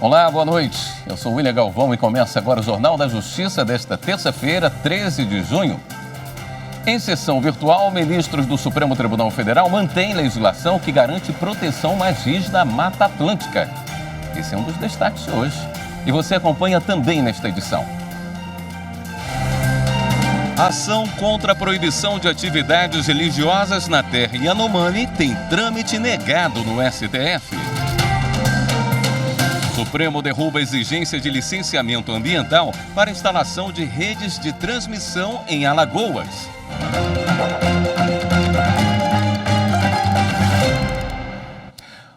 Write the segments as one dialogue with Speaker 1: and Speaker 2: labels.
Speaker 1: Olá, boa noite. Eu sou William Galvão e começa agora o Jornal da Justiça desta terça-feira, 13 de junho. Em sessão virtual, ministros do Supremo Tribunal Federal mantêm legislação que garante proteção mais rígida à Mata Atlântica. Esse é um dos destaques de hoje. E você acompanha também nesta edição. Ação contra a proibição de atividades religiosas na terra Yanomami tem trâmite negado no STF. O Supremo derruba a exigência de licenciamento ambiental para instalação de redes de transmissão em Alagoas.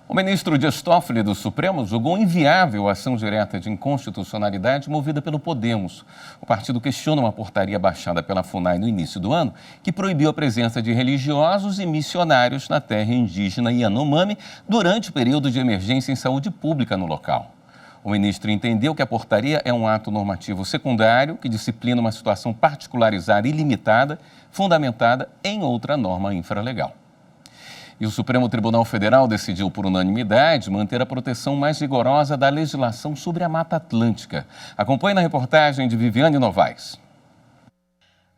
Speaker 1: O ministro Dias Toffoli do Supremo julgou inviável a ação direta de inconstitucionalidade movida pelo Podemos. O partido questiona uma portaria baixada pela FUNAI no início do ano que proibiu a presença de religiosos e missionários na terra indígena Yanomami durante o período de emergência em saúde pública no local. O ministro entendeu que a portaria é um ato normativo secundário que disciplina uma situação particularizada e limitada, fundamentada em outra norma infralegal. E o Supremo Tribunal Federal decidiu por unanimidade manter a proteção mais rigorosa da legislação sobre a Mata Atlântica. Acompanhe na reportagem de Viviane Novaes.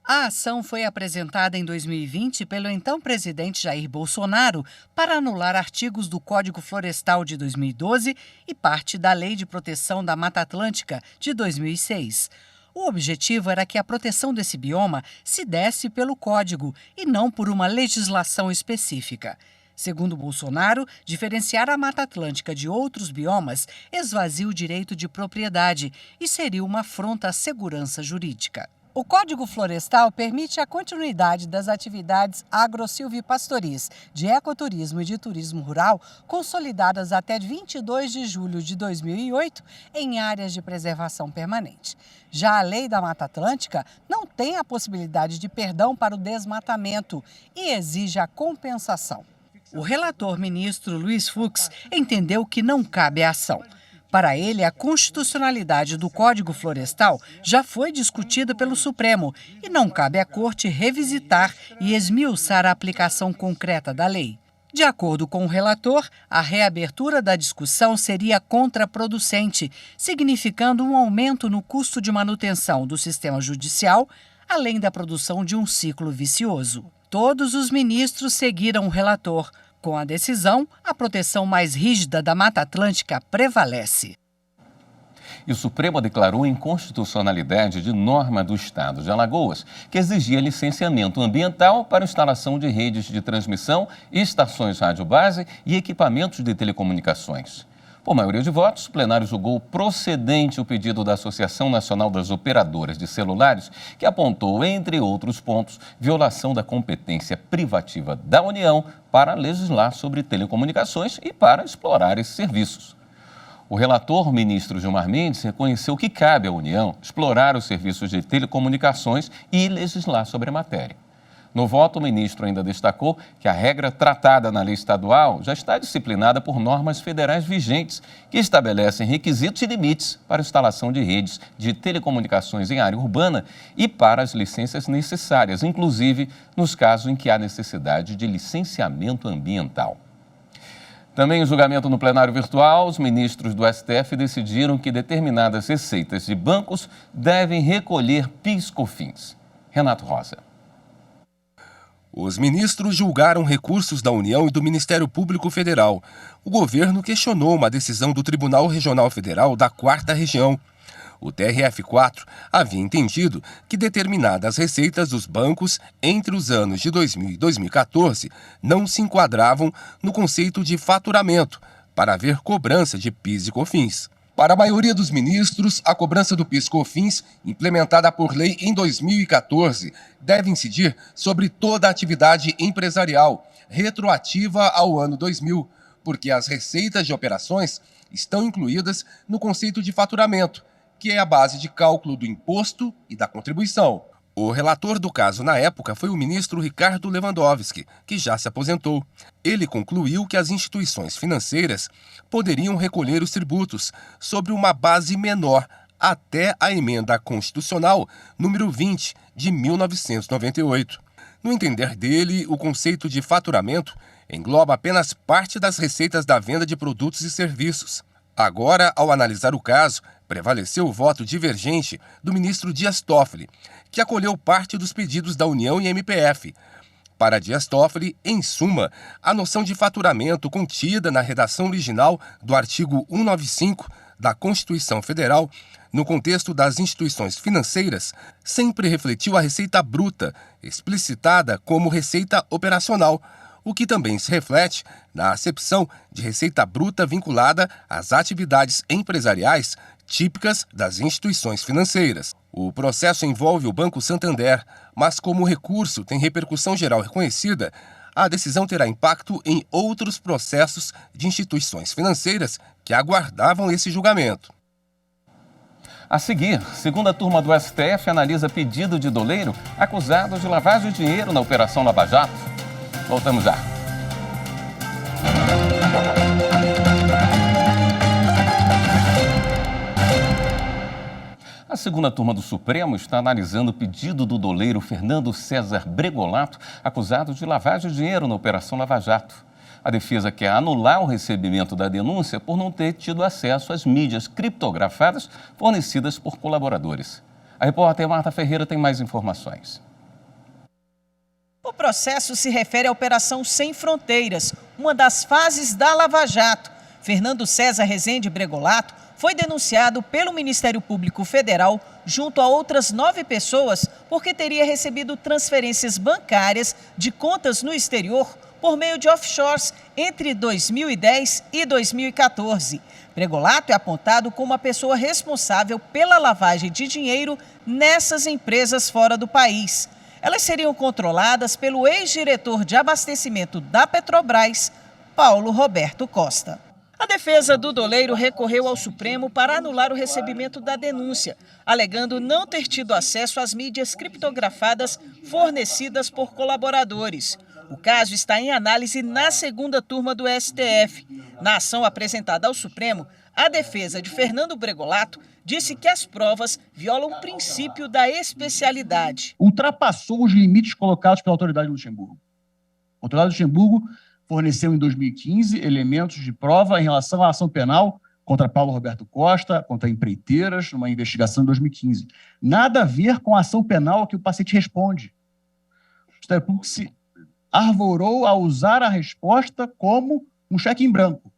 Speaker 2: A ação foi apresentada em 2020 pelo então presidente Jair Bolsonaro para anular artigos do Código Florestal de 2012 e parte da Lei de Proteção da Mata Atlântica de 2006. O objetivo era que a proteção desse bioma se desse pelo Código e não por uma legislação específica. Segundo Bolsonaro, diferenciar a Mata Atlântica de outros biomas esvazia o direito de propriedade e seria uma afronta à segurança jurídica. O Código Florestal permite a continuidade das atividades agro-silvipastoris, de ecoturismo e de turismo rural, consolidadas até 22 de julho de 2008 em áreas de preservação permanente. Já a Lei da Mata Atlântica não tem a possibilidade de perdão para o desmatamento e exige a compensação. O relator ministro Luiz Fux entendeu que não cabe a ação. Para ele, a constitucionalidade do Código Florestal já foi discutida pelo Supremo e não cabe à Corte revisitar e esmiuçar a aplicação concreta da lei. De acordo com o relator, a reabertura da discussão seria contraproducente, significando um aumento no custo de manutenção do sistema judicial, além da produção de um ciclo vicioso. Todos os ministros seguiram o relator. Com a decisão, a proteção mais rígida da Mata Atlântica prevalece.
Speaker 1: E o Supremo declarou inconstitucionalidade de norma do Estado de Alagoas, que exigia licenciamento ambiental para instalação de redes de transmissão, estações rádio-base e equipamentos de telecomunicações. Por maioria de votos, o plenário julgou procedente o pedido da Associação Nacional das Operadoras de Celulares, que apontou, entre outros pontos, violação da competência privativa da União para legislar sobre telecomunicações e para explorar esses serviços. O relator, ministro Gilmar Mendes, reconheceu que cabe à União explorar os serviços de telecomunicações e legislar sobre a matéria. No voto, o ministro ainda destacou que a regra tratada na lei estadual já está disciplinada por normas federais vigentes, que estabelecem requisitos e limites para a instalação de redes de telecomunicações em área urbana e para as licenças necessárias, inclusive nos casos em que há necessidade de licenciamento ambiental. Também em julgamento no plenário virtual, os ministros do STF decidiram que determinadas receitas de bancos devem recolher PIS/COFINS. Renato Rosa.
Speaker 3: Os ministros julgaram recursos da União e do Ministério Público Federal. O governo questionou uma decisão do Tribunal Regional Federal da 4ª Região. O TRF4 havia entendido que determinadas receitas dos bancos entre os anos de 2000 e 2014 não se enquadravam no conceito de faturamento para haver cobrança de PIS e COFINS. Para a maioria dos ministros, a cobrança do PIS/COFINS, implementada por lei em 2014, deve incidir sobre toda a atividade empresarial, retroativa ao ano 2000, porque as receitas de operações estão incluídas no conceito de faturamento, que é a base de cálculo do imposto e da contribuição. O relator do caso na época foi o ministro Ricardo Lewandowski, que já se aposentou. Ele concluiu que as instituições financeiras poderiam recolher os tributos sobre uma base menor até a emenda constitucional número 20 de 1998. No entender dele, o conceito de faturamento engloba apenas parte das receitas da venda de produtos e serviços. Agora, ao analisar o caso, prevaleceu o voto divergente do ministro Dias Toffoli, que acolheu parte dos pedidos da União e MPF. Para Dias Toffoli, em suma, a noção de faturamento contida na redação original do artigo 195 da Constituição Federal, no contexto das instituições financeiras, sempre refletiu a receita bruta, explicitada como receita operacional, o que também se reflete na acepção de receita bruta vinculada às atividades empresariais típicas das instituições financeiras. O processo envolve o Banco Santander, mas como o recurso tem repercussão geral reconhecida, a decisão terá impacto em outros processos de instituições financeiras que aguardavam esse julgamento.
Speaker 1: A seguir, segunda turma do STF analisa pedido de doleiro acusado de lavagem de dinheiro na Operação Lava Jato. Voltamos já. A segunda turma do Supremo está analisando o pedido do doleiro Fernando César Bregolato, acusado de lavagem de dinheiro na Operação Lava Jato. A defesa quer anular o recebimento da denúncia por não ter tido acesso às mídias criptografadas fornecidas por colaboradores. A repórter Marta Ferreira tem mais informações.
Speaker 4: O processo se refere à Operação Sem Fronteiras, uma das fases da Lava Jato. Fernando César Rezende Bregolato foi denunciado pelo Ministério Público Federal junto a outras 9 pessoas porque teria recebido transferências bancárias de contas no exterior por meio de offshores entre 2010 e 2014. Bregolato é apontado como a pessoa responsável pela lavagem de dinheiro nessas empresas fora do país. Elas seriam controladas pelo ex-diretor de abastecimento da Petrobras, Paulo Roberto Costa. A defesa do doleiro recorreu ao Supremo para anular o recebimento da denúncia, alegando não ter tido acesso às mídias criptografadas fornecidas por colaboradores. O caso está em análise na segunda turma do STF. Na ação apresentada ao Supremo, a defesa de Fernando Bregolato disse que as provas violam o princípio da especialidade.
Speaker 5: Ultrapassou os limites colocados pela autoridade de Luxemburgo. A autoridade de Luxemburgo forneceu em 2015 elementos de prova em relação à ação penal contra Paulo Roberto Costa, contra empreiteiras, numa investigação em 2015. Nada a ver com a ação penal a que o paciente responde. O Ministério Público se arvorou a usar a resposta como um cheque em branco,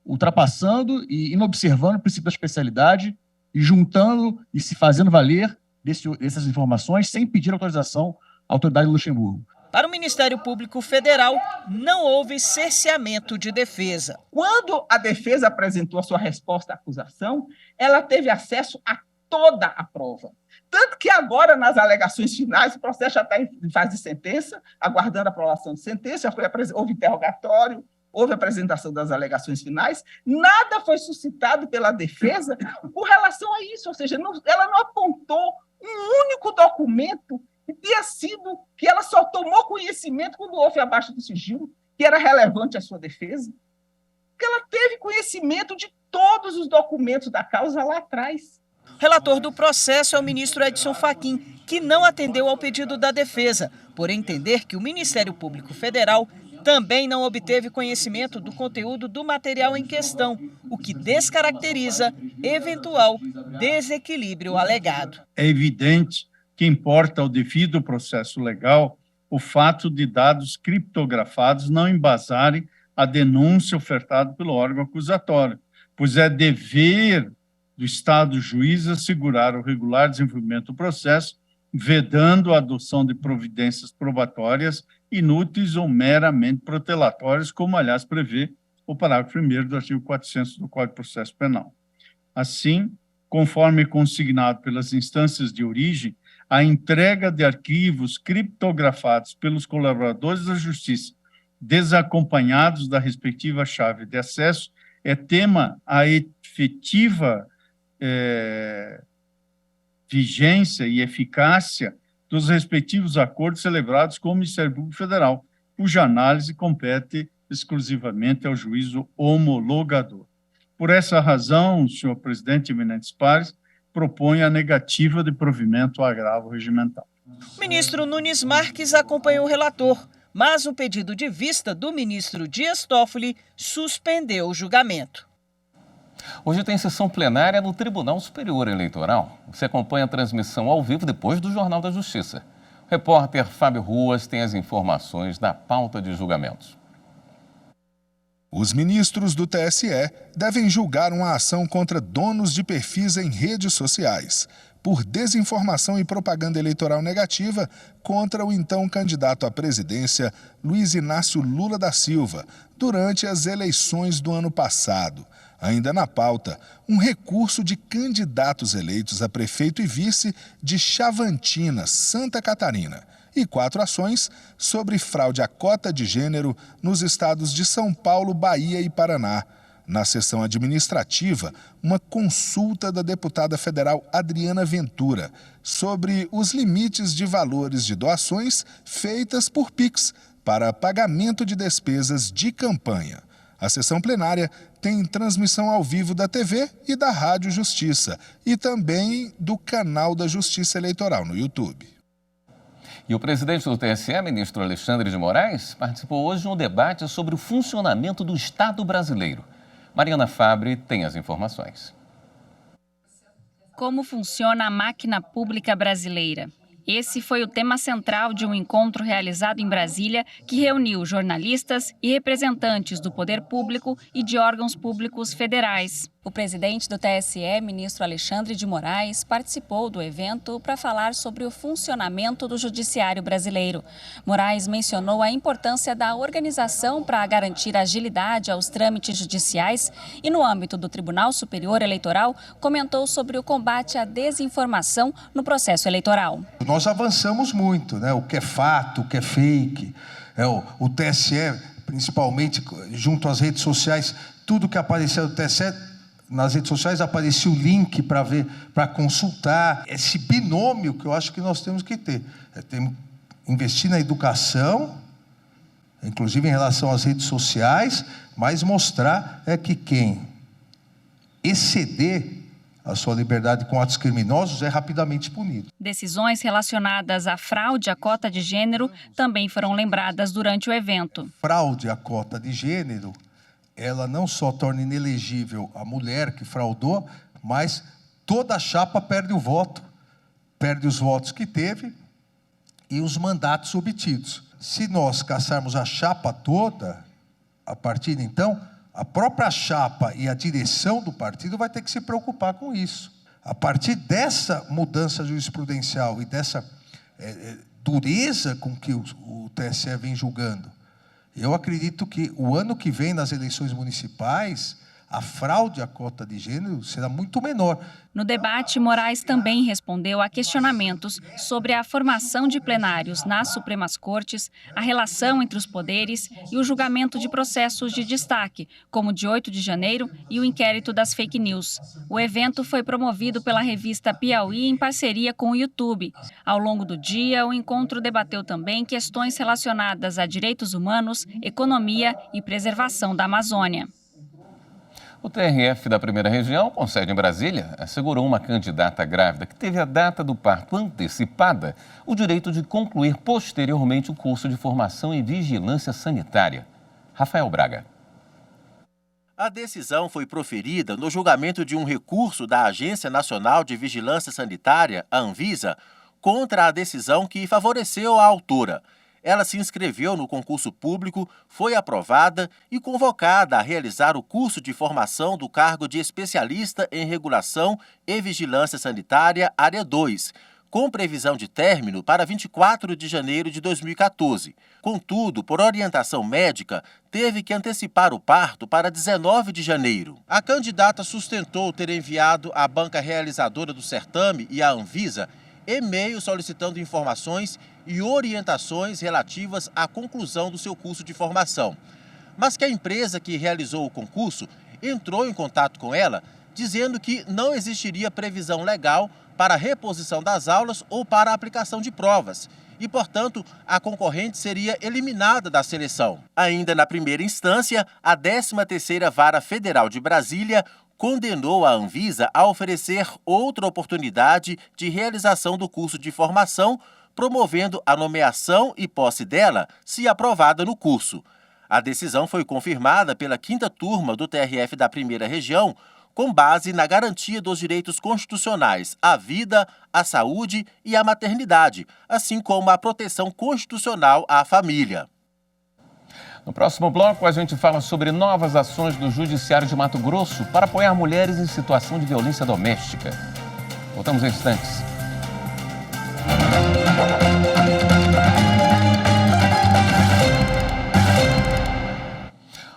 Speaker 5: ultrapassando e inobservando o princípio da especialidade e juntando e se fazendo valer dessas informações sem pedir autorização à autoridade de Luxemburgo.
Speaker 4: Para o Ministério Público Federal, não houve cerceamento de defesa.
Speaker 6: Quando a defesa apresentou a sua resposta à acusação, ela teve acesso a toda a prova. Tanto que agora, nas alegações finais, o processo já está em fase de sentença, aguardando a aprovação de sentença, houve interrogatório, houve apresentação das alegações finais, nada foi suscitado pela defesa com relação a isso, ou seja, ela não apontou um único documento que ela só tomou conhecimento quando houve abaixo do sigilo, que era relevante à sua defesa, porque ela teve conhecimento de todos os documentos da causa lá atrás.
Speaker 4: O relator do processo é o ministro Edson Fachin, que não atendeu ao pedido da defesa, por entender que o Ministério Público Federal também não obteve conhecimento do conteúdo do material em questão, o que descaracteriza eventual desequilíbrio alegado.
Speaker 7: É evidente que importa ao devido processo legal o fato de dados criptografados não embasarem a denúncia ofertada pelo órgão acusatório, pois é dever do Estado juiz assegurar o regular desenvolvimento do processo, vedando a adoção de providências probatórias inúteis ou meramente protelatórias, como, aliás, prevê o parágrafo 1º do artigo 400 do Código de Processo Penal. Assim, conforme consignado pelas instâncias de origem, a entrega de arquivos criptografados pelos colaboradores da Justiça, desacompanhados da respectiva chave de acesso, é tema à efetiva vigência e eficácia dos respectivos acordos celebrados com o Ministério Público Federal, cuja análise compete exclusivamente ao juízo homologador. Por essa razão, o senhor presidente eminentes pares propõe a negativa de provimento ao agravo regimental.
Speaker 4: O ministro Nunes Marques acompanhou o relator, mas o pedido de vista do ministro Dias Toffoli suspendeu o julgamento.
Speaker 1: Hoje tem sessão plenária no Tribunal Superior Eleitoral. Você acompanha a transmissão ao vivo depois do Jornal da Justiça. O repórter Fábio Ruas tem as informações da pauta de julgamentos.
Speaker 8: Os ministros do TSE devem julgar uma ação contra donos de perfis em redes sociais por desinformação e propaganda eleitoral negativa contra o então candidato à presidência Luiz Inácio Lula da Silva durante as eleições do ano passado. Ainda na pauta, um recurso de candidatos eleitos a prefeito e vice de Chavantina, Santa Catarina, e 4 ações sobre fraude à cota de gênero nos estados de São Paulo, Bahia e Paraná. Na sessão administrativa, uma consulta da deputada federal Adriana Ventura sobre os limites de valores de doações feitas por Pix para pagamento de despesas de campanha. A sessão plenária tem transmissão ao vivo da TV e da Rádio Justiça e também do canal da Justiça Eleitoral no YouTube.
Speaker 1: E o presidente do TSE, ministro Alexandre de Moraes, participou hoje de um debate sobre o funcionamento do Estado brasileiro. Mariana Fabre tem as informações.
Speaker 9: Como funciona a máquina pública brasileira? Esse foi o tema central de um encontro realizado em Brasília que reuniu jornalistas e representantes do poder público e de órgãos públicos federais.
Speaker 10: O presidente do TSE, ministro Alexandre de Moraes, participou do evento para falar sobre o funcionamento do judiciário brasileiro. Moraes mencionou a importância da organização para garantir agilidade aos trâmites judiciais e, no âmbito do Tribunal Superior Eleitoral, comentou sobre o combate à desinformação no processo eleitoral.
Speaker 11: Nós avançamos muito, né? O que é fato, o que é fake. O TSE, principalmente junto às redes sociais, tudo que apareceu no TSE, nas redes sociais aparecia o link para ver, para consultar. Esse binômio que eu acho que nós temos que ter. Investir na educação, inclusive em relação às redes sociais, mas mostrar que quem exceder a sua liberdade com atos criminosos é rapidamente punido.
Speaker 9: Decisões relacionadas à fraude à cota de gênero também foram lembradas durante o evento.
Speaker 11: Fraude à cota de gênero, ela não só torna inelegível a mulher que fraudou, mas toda a chapa perde o voto, perde os votos que teve e os mandatos obtidos. Se nós caçarmos a chapa toda, a partir de então, a própria chapa e a direção do partido vai ter que se preocupar com isso. A partir dessa mudança jurisprudencial e dessa dureza com que o TSE vem julgando, eu acredito que o ano que vem, nas eleições municipais, a fraude à cota de gênero será muito menor.
Speaker 9: No debate, Moraes também respondeu a questionamentos sobre a formação de plenários nas Supremas Cortes, a relação entre os poderes e o julgamento de processos de destaque, como o de 8 de janeiro e o inquérito das fake news. O evento foi promovido pela revista Piauí em parceria com o YouTube. Ao longo do dia, o encontro debateu também questões relacionadas a direitos humanos, economia e preservação da Amazônia.
Speaker 1: O TRF da Primeira Região, com sede em Brasília, assegurou uma candidata grávida que teve a data do parto antecipada o direito de concluir posteriormente o curso de formação em vigilância sanitária. Rafael Braga.
Speaker 12: A decisão foi proferida no julgamento de um recurso da Agência Nacional de Vigilância Sanitária, a Anvisa, contra a decisão que favoreceu a autora. Ela se inscreveu no concurso público, foi aprovada e convocada a realizar o curso de formação do cargo de especialista em regulação e vigilância sanitária, área 2, com previsão de término para 24 de janeiro de 2014. Contudo, por orientação médica, teve que antecipar o parto para 19 de janeiro. A candidata sustentou ter enviado à banca realizadora do certame e à Anvisa e-mail solicitando informações e orientações relativas à conclusão do seu curso de formação. Mas que a empresa que realizou o concurso entrou em contato com ela, dizendo que não existiria previsão legal para a reposição das aulas ou para a aplicação de provas e, portanto, a concorrente seria eliminada da seleção. Ainda na primeira instância, a 13ª Vara Federal de Brasília condenou a Anvisa a oferecer outra oportunidade de realização do curso de formação, promovendo a nomeação e posse dela, se aprovada no curso. A decisão foi confirmada pela 5ª turma do TRF da Primeira Região, com base na garantia dos direitos constitucionais à vida, à saúde e à maternidade, assim como a proteção constitucional à família.
Speaker 1: No próximo bloco, a gente fala sobre novas ações do Judiciário de Mato Grosso para apoiar mulheres em situação de violência doméstica. Voltamos em instantes.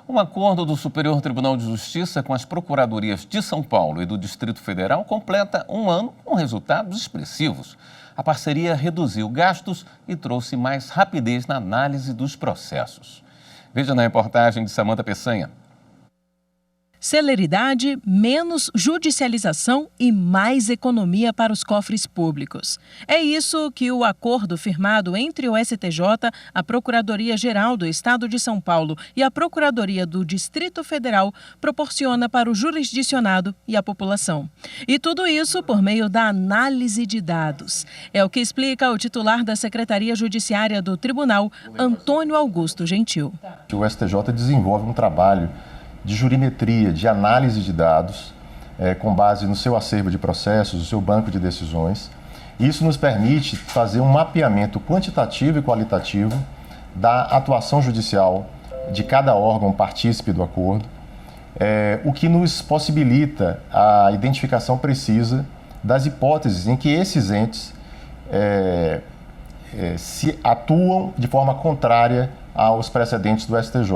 Speaker 1: Um acordo do Superior Tribunal de Justiça com as procuradorias de São Paulo e do Distrito Federal completa um ano com resultados expressivos. A parceria reduziu gastos e trouxe mais rapidez na análise dos processos. Veja na reportagem de Samanta Peçanha.
Speaker 13: Celeridade, menos judicialização e mais economia para os cofres públicos. É isso que o acordo firmado entre o STJ, a Procuradoria-Geral do Estado de São Paulo e a Procuradoria do Distrito Federal proporciona para o jurisdicionado e a população. E tudo isso por meio da análise de dados. É o que explica o titular da Secretaria Judiciária do Tribunal, Antônio Augusto Gentil.
Speaker 14: O STJ desenvolve um trabalho de jurimetria, de análise de dados, com base no seu acervo de processos, no seu banco de decisões. Isso nos permite fazer um mapeamento quantitativo e qualitativo da atuação judicial de cada órgão partícipe do acordo, o que nos possibilita a identificação precisa das hipóteses em que esses entes se atuam de forma contrária aos precedentes do STJ,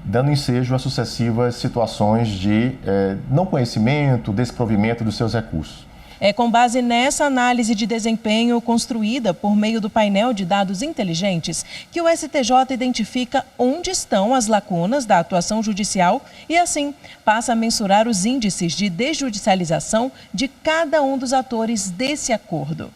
Speaker 14: dando ensejo a sucessivas situações de não conhecimento, desprovimento dos seus recursos.
Speaker 13: É com base nessa análise de desempenho construída por meio do painel de dados inteligentes que o STJ identifica onde estão as lacunas da atuação judicial e, assim, passa a mensurar os índices de desjudicialização de cada um dos atores desse acordo.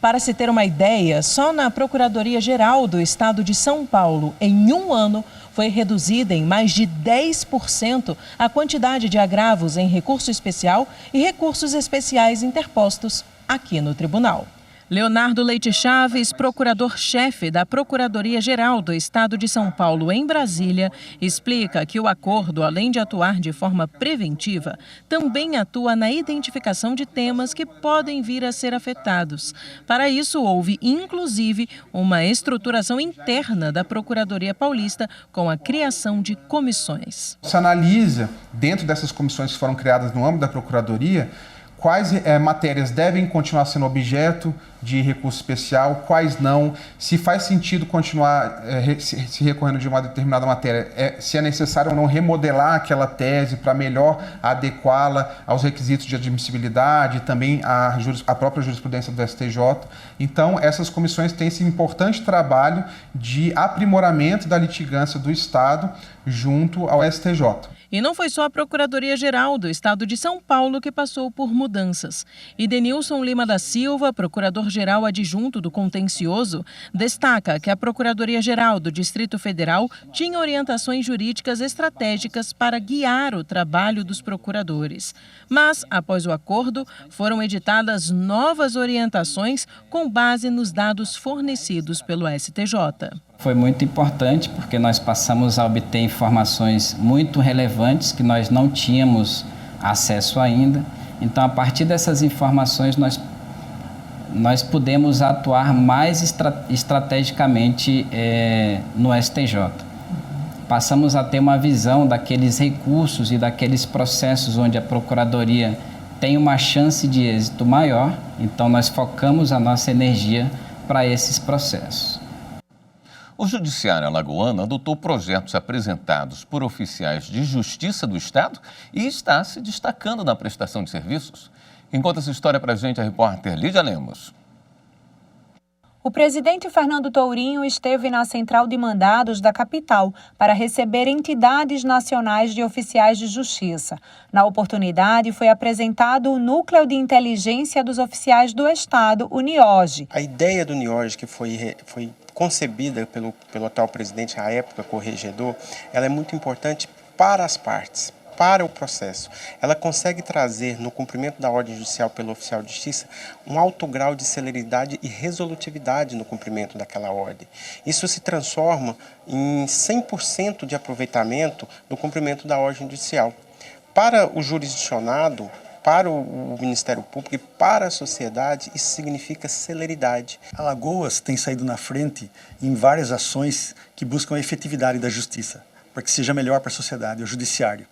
Speaker 13: Para se ter uma ideia, só na Procuradoria-Geral do Estado de São Paulo, em um ano, foi reduzida em mais de 10% a quantidade de agravos em recurso especial e recursos especiais interpostos aqui no tribunal. Leonardo Leite Chaves, procurador-chefe da Procuradoria-Geral do Estado de São Paulo, em Brasília, explica que o acordo, além de atuar de forma preventiva, também atua na identificação de temas que podem vir a ser afetados. Para isso, houve, inclusive, uma estruturação interna da Procuradoria Paulista com a criação de comissões.
Speaker 15: Se analisa, dentro dessas comissões que foram criadas no âmbito da Procuradoria, quais matérias devem continuar sendo objeto de recurso especial, quais não, se faz sentido continuar se recorrendo de uma determinada matéria, se é necessário ou não remodelar aquela tese para melhor adequá-la aos requisitos de admissibilidade, também a própria jurisprudência do STJ. Então, essas comissões têm esse importante trabalho de aprimoramento da litigância do Estado junto ao STJ.
Speaker 13: E não foi só a Procuradoria-Geral do Estado de São Paulo que passou por mudanças. Idenilson Lima da Silva, procurador-geral adjunto do Contencioso, destaca que a Procuradoria-Geral do Distrito Federal tinha orientações jurídicas estratégicas para guiar o trabalho dos procuradores. Mas, após o acordo, foram editadas novas orientações com base nos dados fornecidos pelo STJ.
Speaker 16: Foi muito importante porque nós passamos a obter informações muito relevantes que nós não tínhamos acesso ainda. Então, a partir dessas informações, nós pudemos atuar mais estrategicamente no STJ. Passamos a ter uma visão daqueles recursos e daqueles processos onde a Procuradoria tem uma chance de êxito maior. Então, nós focamos a nossa energia para esses processos.
Speaker 1: O Judiciário alagoano adotou projetos apresentados por oficiais de Justiça do Estado e está se destacando na prestação de serviços. Quem conta essa história para a gente é a repórter Lídia Lemos.
Speaker 17: O presidente Fernando Tourinho esteve na Central de Mandados da capital para receber entidades nacionais de oficiais de justiça. Na oportunidade, foi apresentado o Núcleo de Inteligência dos Oficiais do Estado, o NIOG.
Speaker 18: A ideia do NIOG, que foi concebida pelo atual presidente, à época corregedor, ela é muito importante para as partes, para o processo. Ela consegue trazer, no cumprimento da ordem judicial pelo oficial de justiça, um alto grau de celeridade e resolutividade no cumprimento daquela ordem. Isso se transforma em 100% de aproveitamento no cumprimento da ordem judicial. Para o jurisdicionado, para o Ministério Público e para a sociedade, isso significa celeridade.
Speaker 19: Alagoas tem saído na frente em várias ações que buscam a efetividade da justiça, para que seja melhor para a sociedade, o judiciário.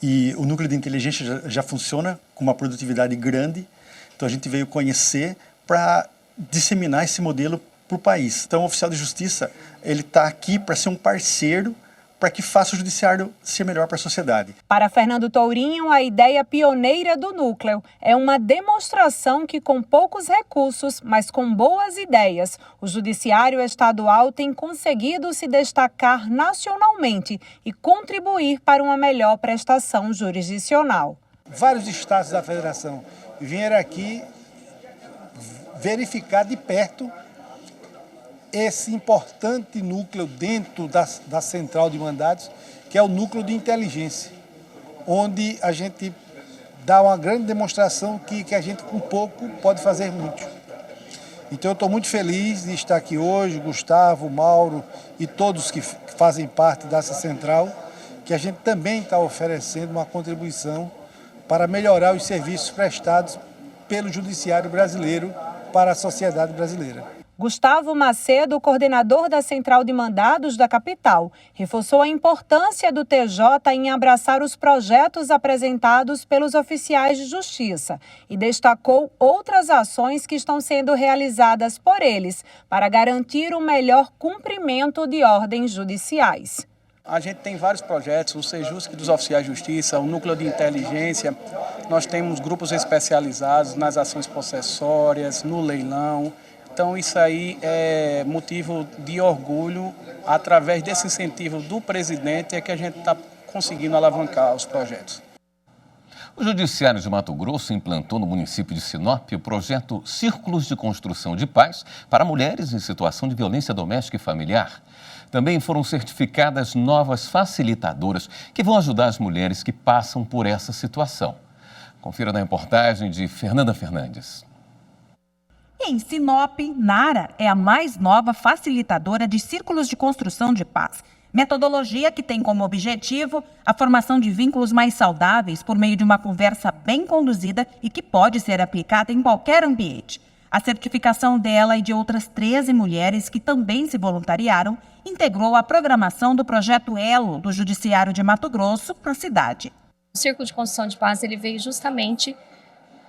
Speaker 19: E o núcleo de inteligência já funciona com uma produtividade grande, então a gente veio conhecer para disseminar esse modelo para o país. Então o oficial de justiça ele está aqui para ser um parceiro para que faça o judiciário ser melhor para a sociedade.
Speaker 17: Para Fernando Tourinho, a ideia pioneira do núcleo é uma demonstração que, com poucos recursos, mas com boas ideias, o judiciário estadual tem conseguido se destacar nacionalmente e contribuir para uma melhor prestação jurisdicional.
Speaker 20: Vários estados da federação vieram aqui verificar de perto esse importante núcleo dentro da central de mandados, que é o núcleo de inteligência, onde a gente dá uma grande demonstração que a gente com pouco pode fazer muito. Então eu estou muito feliz de estar aqui hoje, Gustavo, Mauro e todos que fazem parte dessa central, que a gente também está oferecendo uma contribuição para melhorar os serviços prestados pelo judiciário brasileiro para a sociedade brasileira.
Speaker 17: Gustavo Macedo, coordenador da Central de Mandados da capital, reforçou a importância do TJ em abraçar os projetos apresentados pelos oficiais de justiça e destacou outras ações que estão sendo realizadas por eles para garantir o melhor cumprimento de ordens judiciais.
Speaker 21: A gente tem vários projetos, o Sejusc dos oficiais de justiça, o núcleo de inteligência, nós temos grupos especializados nas ações possessórias, no leilão. Então isso aí é motivo de orgulho, através desse incentivo do presidente é que a gente está conseguindo alavancar os projetos.
Speaker 1: O Judiciário de Mato Grosso implantou no município de Sinop o projeto Círculos de Construção de Paz para mulheres em situação de violência doméstica e familiar. Também foram certificadas novas facilitadoras que vão ajudar as mulheres que passam por essa situação. Confira na reportagem de Fernanda Fernandes.
Speaker 22: Em Sinop, Nara é a mais nova facilitadora de círculos de construção de paz. Metodologia que tem como objetivo a formação de vínculos mais saudáveis por meio de uma conversa bem conduzida e que pode ser aplicada em qualquer ambiente. A certificação dela e de outras 13 mulheres que também se voluntariaram integrou a programação do projeto Elo do Judiciário de Mato Grosso para a cidade.
Speaker 23: O Círculo de Construção de Paz ele veio justamente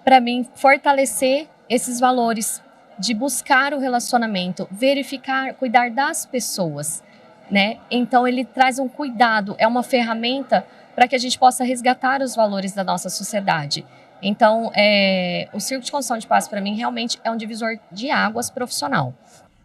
Speaker 23: para mim fortalecer esses valores de buscar o relacionamento, verificar, cuidar das pessoas, né? Então ele traz um cuidado, é uma ferramenta para que a gente possa resgatar os valores da nossa sociedade. Então, o Círculo de Construção de Paz para mim realmente é um divisor de águas profissional.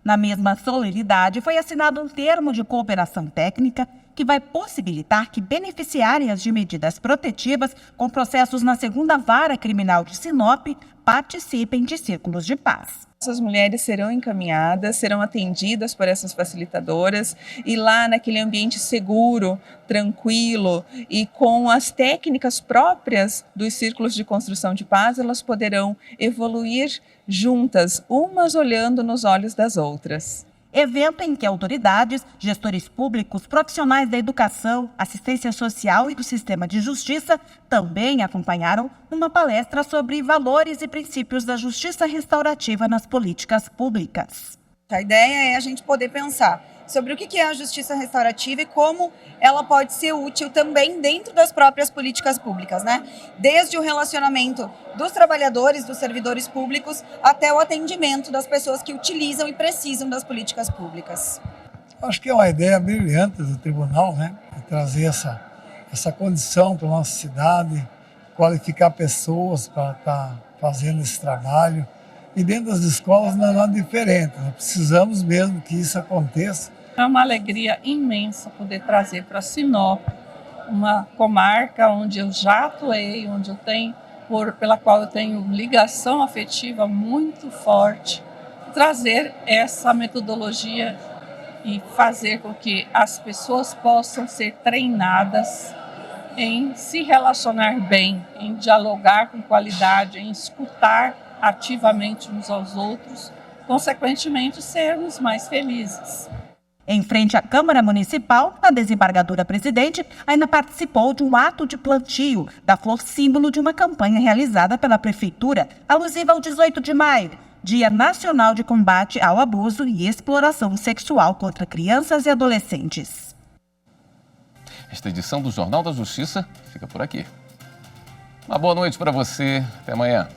Speaker 22: Na mesma solenidade, foi assinado um termo de cooperação técnica que vai possibilitar que beneficiárias de medidas protetivas com processos na 2ª Vara Criminal de Sinop participem de círculos de paz.
Speaker 24: Essas mulheres serão encaminhadas, serão atendidas por essas facilitadoras e lá naquele ambiente seguro, tranquilo e com as técnicas próprias dos círculos de construção de paz, elas poderão evoluir juntas, umas olhando nos olhos das outras.
Speaker 22: Evento em que autoridades, gestores públicos, profissionais da educação, assistência social e do sistema de justiça também acompanharam uma palestra sobre valores e princípios da justiça restaurativa nas políticas públicas.
Speaker 25: A ideia é a gente poder pensar sobre o que é a justiça restaurativa e como ela pode ser útil também dentro das próprias políticas públicas, né? Desde o relacionamento dos trabalhadores, dos servidores públicos, até o atendimento das pessoas que utilizam e precisam das políticas públicas.
Speaker 26: Acho que é uma ideia brilhante do tribunal, né? Trazer essa condição para a nossa cidade, qualificar pessoas para estar fazendo esse trabalho. E dentro das escolas não é nada diferente, nós precisamos mesmo que isso aconteça.
Speaker 27: É uma alegria imensa poder trazer para Sinop, uma comarca onde eu já atuei, onde eu tenho, pela qual eu tenho ligação afetiva muito forte, trazer essa metodologia e fazer com que as pessoas possam ser treinadas em se relacionar bem, em dialogar com qualidade, em escutar ativamente uns aos outros, consequentemente sermos mais felizes.
Speaker 22: Em frente à Câmara Municipal, a desembargadora-presidente ainda participou de um ato de plantio da flor símbolo de uma campanha realizada pela Prefeitura, alusiva ao 18 de maio, Dia Nacional de Combate ao Abuso e Exploração Sexual contra Crianças e Adolescentes.
Speaker 1: Esta edição do Jornal da Justiça fica por aqui. Uma boa noite para você. Até amanhã.